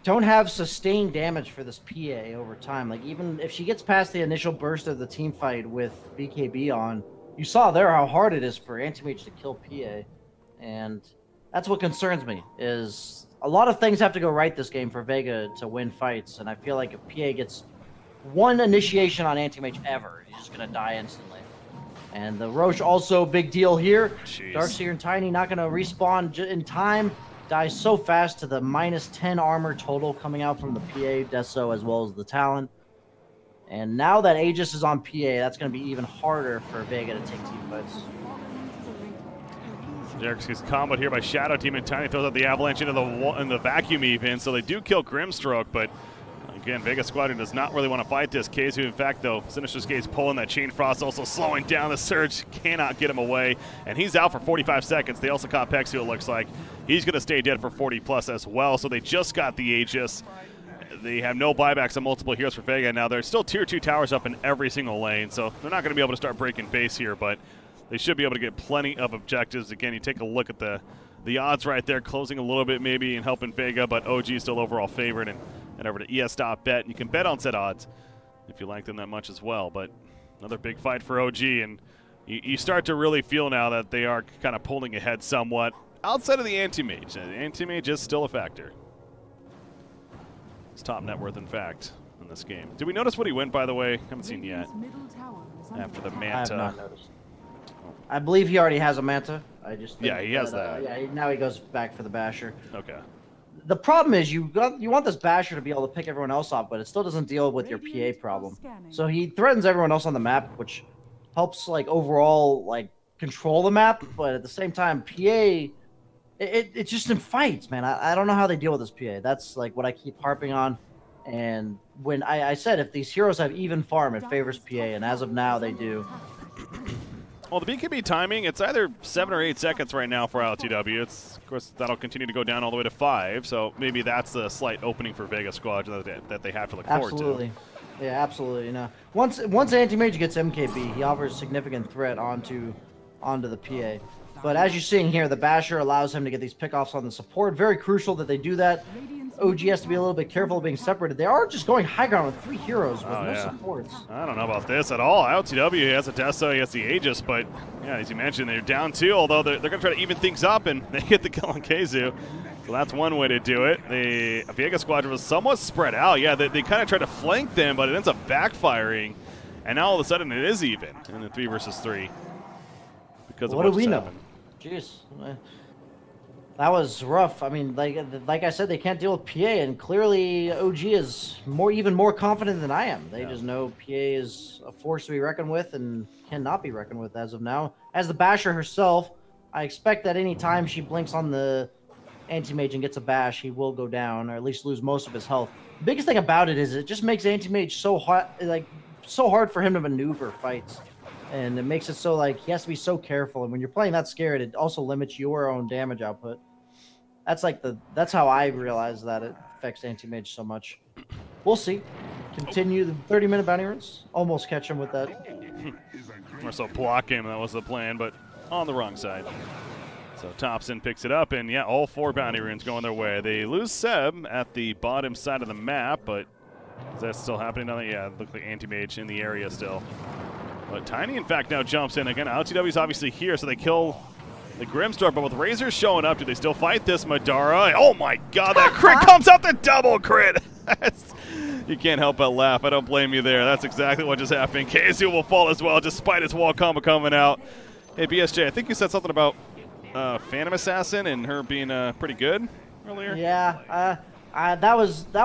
don't have sustained damage for this PA over time. Like even if she gets past the initial burst of the team fight with BKB on, you saw there how hard it is for Anti-Mage to kill PA, and that's what concerns me. Is a lot of things have to go right this game for Vega to win fights, and I feel like if PA gets one initiation on Anti-Mage ever, he's just gonna die instantly. And the Roche also big deal here. Darkseer and Tiny not gonna respawn in time. Dies so fast to the -10 armor total coming out from the PA, Deso, as well as the Talon. And now that Aegis is on PA, that's gonna be even harder for Vega to take team fights. Darkseer's comboed here by Shadow Team, and Tiny throws out the Avalanche into the vacuum even, so they do kill Grimstroke, but again, Vega Squadron does not really want to fight this. KZU, in fact, though, Sinister's Gaze pulling that Chain Frost, also slowing down the Surge, cannot get him away, and he's out for 45 seconds. They also caught Pexu, it looks like. He's going to stay dead for 40 plus as well, so they just got the Aegis. They have no buybacks on multiple heroes for Vega. Now, there's still tier 2 towers up in every single lane, so they're not going to be able to start breaking base here, but they should be able to get plenty of objectives. Again, you take a look at the odds right there, closing a little bit maybe and helping Vega, but OG is still overall favored, and over to ES.bet. You can bet on set odds if you like them that much as well. But another big fight for OG, and you start to really feel now that they are kind of pulling ahead somewhat outside of the Anti-Mage. The Anti-Mage is still a factor. It's top net worth, in fact, in this game. Did we notice what he went, by the way? Haven't seen yet. After the Manta. I have not noticed. I believe he already has a Manta. Yeah, he has that. Yeah, now he goes back for the Basher. Okay. The problem is you want this Basher to be able to pick everyone else off, but it still doesn't deal with your PA problem. So he threatens everyone else on the map, which helps like overall like control the map, but at the same time, PA it's just in fights, man. I don't know how they deal with this PA. That's like what I keep harping on. And when I said if these heroes have even farm, it favors PA, and as of now they do. Well, the BKB timing, it's either 7 or 8 seconds right now for LTW. Of course, that'll continue to go down all the way to 5, so maybe that's a slight opening for Vega Squadron that they have to look forward to. Absolutely. Yeah, absolutely. You know, once Anti-Mage gets MKB, he offers significant threat onto the PA. But as you're seeing here, the Basher allows him to get these pickoffs on the support. Very crucial that they do that. OG has to be a little bit careful of being separated. They are just going high ground with 3 heroes with no supports. I don't know about this at all. LTW has a Deso, he has the Aegis, but yeah, as you mentioned, they're down 2, although they're going to try to even things up, and they get the kill on KZU. So that's one way to do it. The Vega Squadron was somewhat spread out. Yeah, they kind of tried to flank them, but it ends up backfiring, and now all of a sudden it is even in the 3 versus 3. Because what do we know? Jeez. That was rough. I mean, like I said, they can't deal with PA, and clearly OG is even more confident than I am. They just know PA is a force to be reckoned with and cannot be reckoned with as of now. As the Basher herself, I expect that any time she blinks on the Anti-Mage and gets a bash, he will go down, or at least lose most of his health. The biggest thing about it is it just makes Anti-Mage so hard for him to maneuver fights. And it makes it so like he has to be so careful, and when you're playing that scared, it also limits your own damage output. That's how I realize that it affects Anti-Mage so much. We'll see. Continue the 30-minute bounty runs. Almost catch him with that. Or so block him, that was the plan, but on the wrong side. So Thompson picks it up, and yeah, all 4 bounty runes going their way. They lose Seb at the bottom side of the map, but is that still happening? Yeah, it looks like Anti-Mage in the area still. But Tiny, in fact, now jumps in. Again, LTW's obviously here, so they kill the Grimstar, but with Razor showing up, do they still fight this Madara? Oh my god, that crit comes out, the double crit! You can't help but laugh. I don't blame you there. That's exactly what just happened. KZU will fall as well, despite his wall combo coming out. Hey, BSJ, I think you said something about Phantom Assassin and her being pretty good earlier. Yeah, that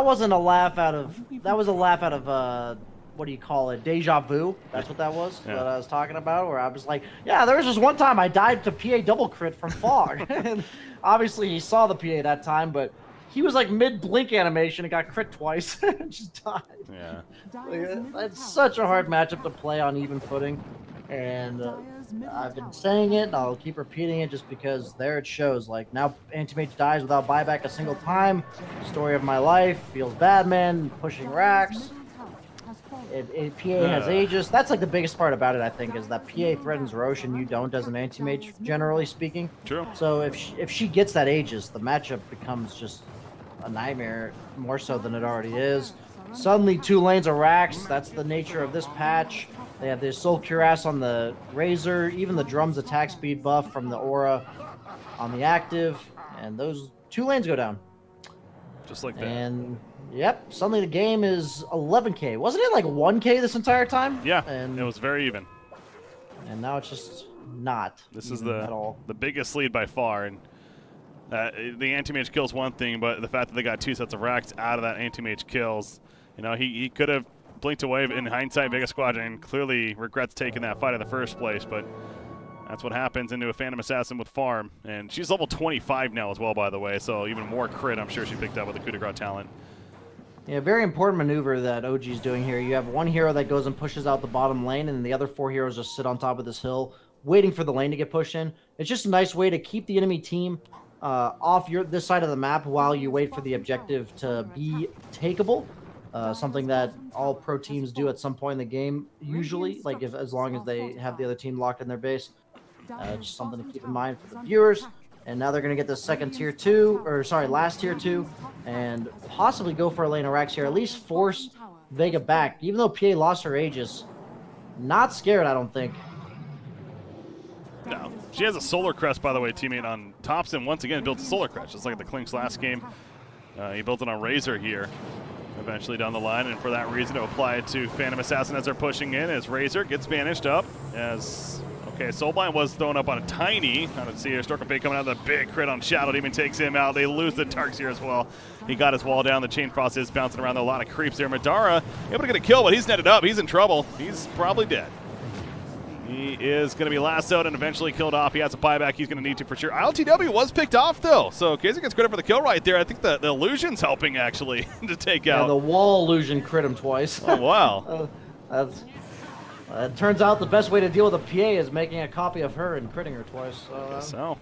wasn't a laugh out of what do you call it, deja vu. That's what that was, what I was talking about, where I was like, yeah, there was just one time I died to PA double crit from Fog. And obviously he saw the PA that time, but he was like mid-blink animation and got crit twice and just died. Yeah. It's such a hard matchup to play on even footing. And I've been saying it, and I'll keep repeating it just because there it shows. Like, now Anti-Mage dies without buyback a single time. Story of my life. Feels bad, man. Pushing racks. PA has Aegis. That's like the biggest part about it, I think, is that PA threatens Roche and you don't as an Anti-Mage, generally speaking. True. So if she gets that Aegis, the matchup becomes just a nightmare, more so than it already is. Suddenly 2 lanes of racks. That's the nature of this patch. They have the Soul Cuirass on the Razor, even the Drum's attack speed buff from the Aura on the active, and those 2 lanes go down. Just like that. And, yep, suddenly the game is 11k. Wasn't it like 1k this entire time? Yeah, and it was very even. And now it's just not. This is at all. the biggest lead by far, and the Anti-Mage kills one thing, but the fact that they got 2 sets of racks out of that Anti-Mage kills, you know, he could have blinked away. In hindsight, Vega Squadron clearly regrets taking that fight in the first place, but that's what happens into a Phantom Assassin with farm. And she's level 25 now as well, by the way, so even more crit I'm sure she picked up with the coup de grace talent. Yeah, very important maneuver that OG's doing here. You have one hero that goes and pushes out the bottom lane, and the other 4 heroes just sit on top of this hill, waiting for the lane to get pushed in. It's just a nice way to keep the enemy team off this side of the map while you wait for the objective to be takeable. Something that all pro teams do at some point in the game, usually, like as long as they have the other team locked in their base. Just something to keep in mind for the viewers. And now they're going to get the last tier 2, and possibly go for a lane of racks here. At least force Vega back, even though PA lost her Aegis. Not scared, I don't think. No. She has a Solar Crest, by the way, teammate on Thompson. Once again, built a Solar Crest, just like the Clinks last game. He built it on Razor here. Eventually down the line, and for that reason to apply it to Phantom Assassin as they're pushing in, as Razor gets banished up. Okay, Soulblind was thrown up on a Tiny. I don't see Historical Fate coming out of the big crit on Shadow Demon, takes him out. They lose the Tarks here as well. He got his wall down. The Chain Frost is bouncing around. There are a lot of creeps there. Madara able to get a kill, but he's netted up. He's in trouble. He's probably dead. He is going to be lassoed and eventually killed off. He has a buyback. He's going to need to for sure. ILTW was picked off, though. So KZ gets credit for the kill right there. I think the illusion's helping, actually, to take out. Yeah, the wall illusion crit him twice. Oh, wow. It turns out the best way to deal with a PA is making a copy of her and critting her twice. So,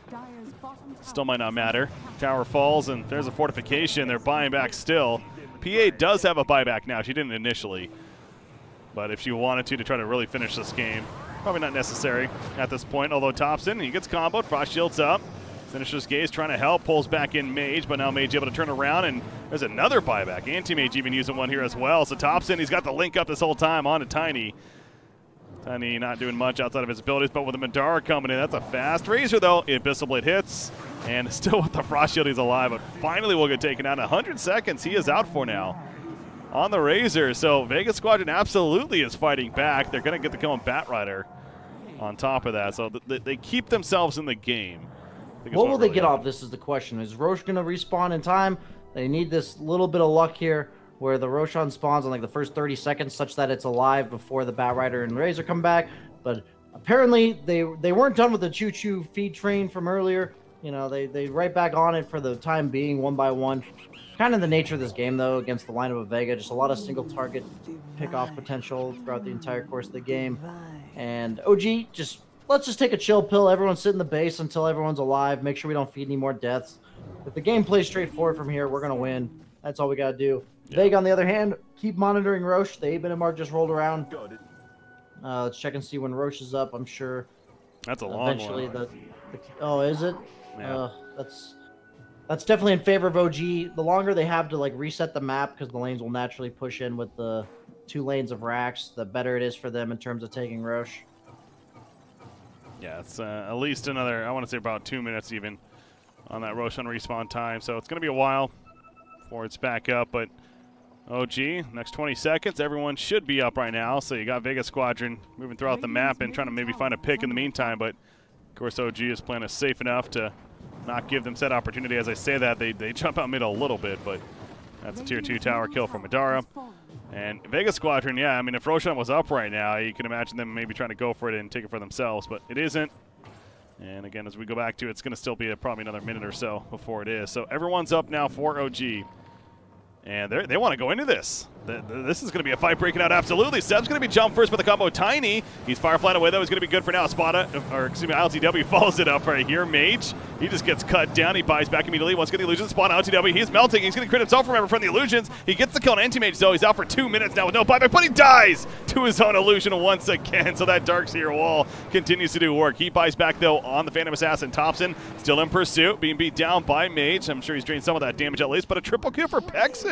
still might not matter. Tower falls, and there's a fortification. They're buying back still. PA does have a buyback now. She didn't initially. But if she wanted to try to really finish this game, probably not necessary at this point. Although Thompson, he gets comboed. Frost shields up. Finishes Gaze trying to help. Pulls back in Mage, but now Mage able to turn around, and there's another buyback. Anti-Mage even using one here as well. So Thompson, he's got the link up this whole time on to Tiny. Tiny not doing much outside of his abilities, but with the Madara coming in, that's a fast Razor, though. Abyssal Blade hits, and still with the Frost Shield, he's alive, but finally will get taken out. 100 seconds, he is out for now on the Razor. So Vega Squadron absolutely is fighting back. They're going to get the kill on Bat Rider on top of that, so they keep themselves in the game. What will they get off this is the question. Is Roche going to respawn in time? They need this little bit of luck here, where the Roshan spawns on like the first 30 seconds such that it's alive before the Bat Rider and Razor come back. But apparently they weren't done with the choo-choo feed train from earlier. You know, they right back on it for the time being, one by one. Kind of the nature of this game, though, against the lineup of Vega. Just a lot of single target pick-off potential throughout the entire course of the game. And OG, let's just take a chill pill. Everyone sit in the base until everyone's alive. Make sure we don't feed any more deaths. If the game plays straightforward from here, we're going to win. That's all we got to do. Yeah. Vega, on the other hand, keep monitoring Roche. The A-Bin mark just rolled around. Let's check and see when Roche is up. I'm sure. That's a long one. Oh, is it? Yeah. That's definitely in favor of OG. The longer they have to like reset the map, because the lanes will naturally push in with the 2 lanes of racks, the better it is for them in terms of taking Roche. Yeah, it's at least another, I want to say about 2 minutes even on that Roshan respawn time. So it's going to be a while before it's back up, but OG, next 20 seconds, everyone should be up right now. So you got Vega Squadron moving throughout the map and trying to maybe find a pick in the meantime, but of course OG is playing it safe enough to not give them set opportunity. As I say that, they jump out mid a little bit, but that's a tier 2 tower kill from Madara. And Vega Squadron, yeah, I mean, if Roshan was up right now, you can imagine them maybe trying to go for it and take it for themselves, but it isn't. And again, as we go back to it, it's going to still be probably another minute or so before it is. So everyone's up now for OG. And they want to go into this. This is going to be a fight breaking out, absolutely. Seb's going to be jump first with the combo. Tiny, he's fireflying away, though. He's going to be good for now. ILTW follows it up right here. Mage, he just gets cut down. He buys back immediately. Once getting the illusions spawn, ILTW, he's melting. He's going to crit himself, remember, from the illusions. He gets the kill on Anti-Mage, though. He's out for 2 minutes now with no buyback, but he dies to his own illusion once again. So that Darkseer wall continues to do work. He buys back, though, on the Phantom Assassin. Thompson still in pursuit, being beat down by Mage. I'm sure he's drained some of that damage at least, but a triple kill for Pexu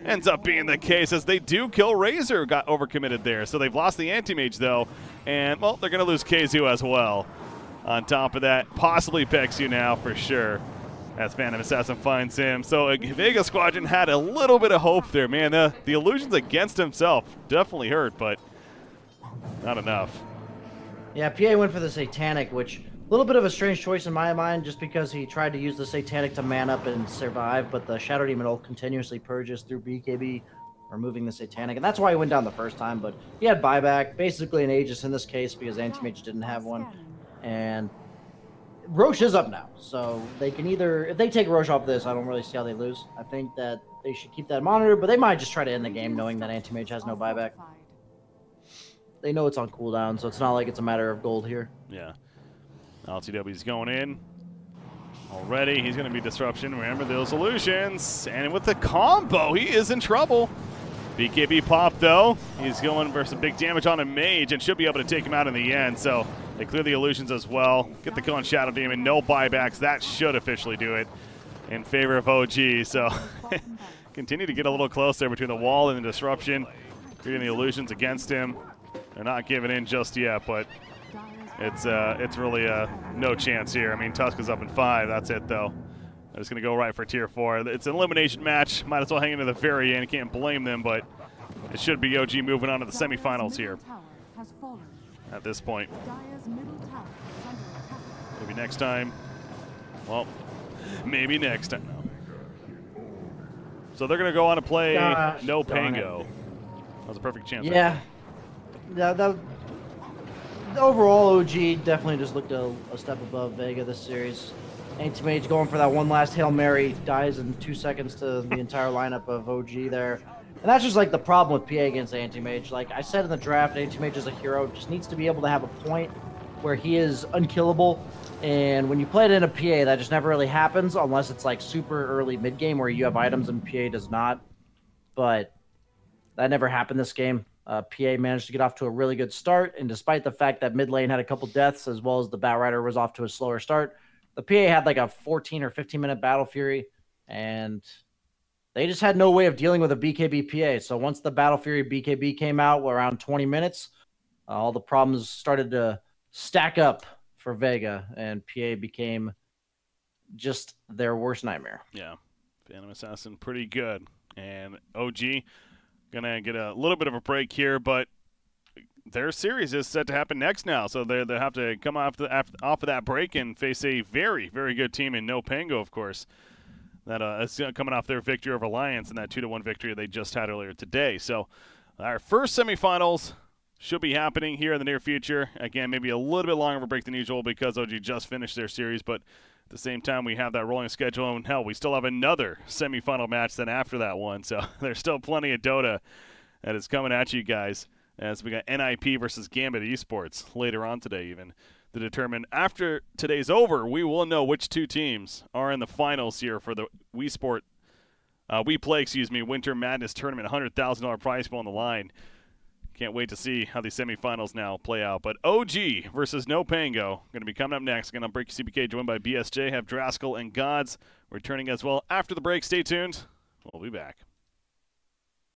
ends up being the case as they do kill Razor. Got overcommitted there, so they've lost the Anti-Mage though, and well, they're gonna lose KZU as well. On top of that, possibly Pexu now for sure, as Phantom Assassin finds him. So Vega Squadron had a little bit of hope there, man. The illusions against himself definitely hurt, but not enough. Yeah, PA went for the Satanic, which a little bit of a strange choice in my mind, just because he tried to use the Satanic to man up and survive, but the Shadow Demon ult continuously purges through BKB, removing the Satanic, and that's why he went down the first time. But he had buyback, basically an Aegis in this case, because Anti-Mage didn't have one. And Roche is up now, so they can either, if they take Roche off this, I don't really see how they lose. I think that they should keep that monitor, but they might just try to end the game knowing that Anti-Mage has no buyback. They know it's on cooldown, so it's not like it's a matter of gold here. Yeah. LTW's going in. Already, he's going to be disruption. Remember those illusions. And with the combo, he is in trouble. BKB pop, though. He's going for some big damage on a Mage and should be able to take him out in the end. So they clear the illusions as well. Get the kill on Shadow Demon. No buybacks. That should officially do it in favor of OG. So continue to get a little close there between the wall and the disruption. Creating the illusions against him. They're not giving in just yet, but it's really no chance here. I mean, Tusk is up in 5. That's it, though. They're just going to go right for Tier 4. It's an elimination match. Might as well hang into the very end. Can't blame them, but it should be OG moving on to the semifinals here at this point. Maybe next time. Well, maybe next time. So they're going to go on to play No Pango. That was a perfect chance. Yeah. Overall, OG definitely just looked a step above Vega this series. Anti-Mage going for that one last Hail Mary, dies in 2 seconds to the entire lineup of OG there. And that's just like the problem with PA against Anti-Mage. Like I said in the draft, Anti-Mage is a hero, just needs to be able to have a point where he is unkillable. And when you play it in a PA, that just never really happens unless it's like super early mid-game where you have items and PA does not. But that never happened this game. PA managed to get off to a really good start, and despite the fact that mid lane had a couple deaths as well as the Batrider was off to a slower start, the PA had like a 14 or 15-minute Battle Fury, and they just had no way of dealing with a BKB PA. So once the Battle Fury BKB came out around 20 minutes, all the problems started to stack up for Vega, and PA became just their worst nightmare. Yeah, Phantom Assassin pretty good, and OG gonna get a little bit of a break here, but their series is set to happen next now, so they have to come off of that break and face a very, very good team in No Pango, of course. That is coming off their victory over Alliance and that 2-1 victory they just had earlier today. So our first semifinals should be happening here in the near future. Again, maybe a little bit longer of a break than usual because OG just finished their series, but at the same time, we have that rolling schedule, and hell, we still have another semifinal match then after that one. So there's still plenty of Dota that is coming at you guys, as we got NIP versus Gambit Esports later on today even to determine. After today's over, we will know which two teams are in the finals here for the WePlay, Winter Madness Tournament, $100,000 prize pool on the line. Can't wait to see how these semifinals now play out. But OG versus No Pango going to be coming up next. Again, I'm Breaky CBK, joined by BSJ. Have Draskyl and GoDz returning as well after the break. Stay tuned. We'll be back.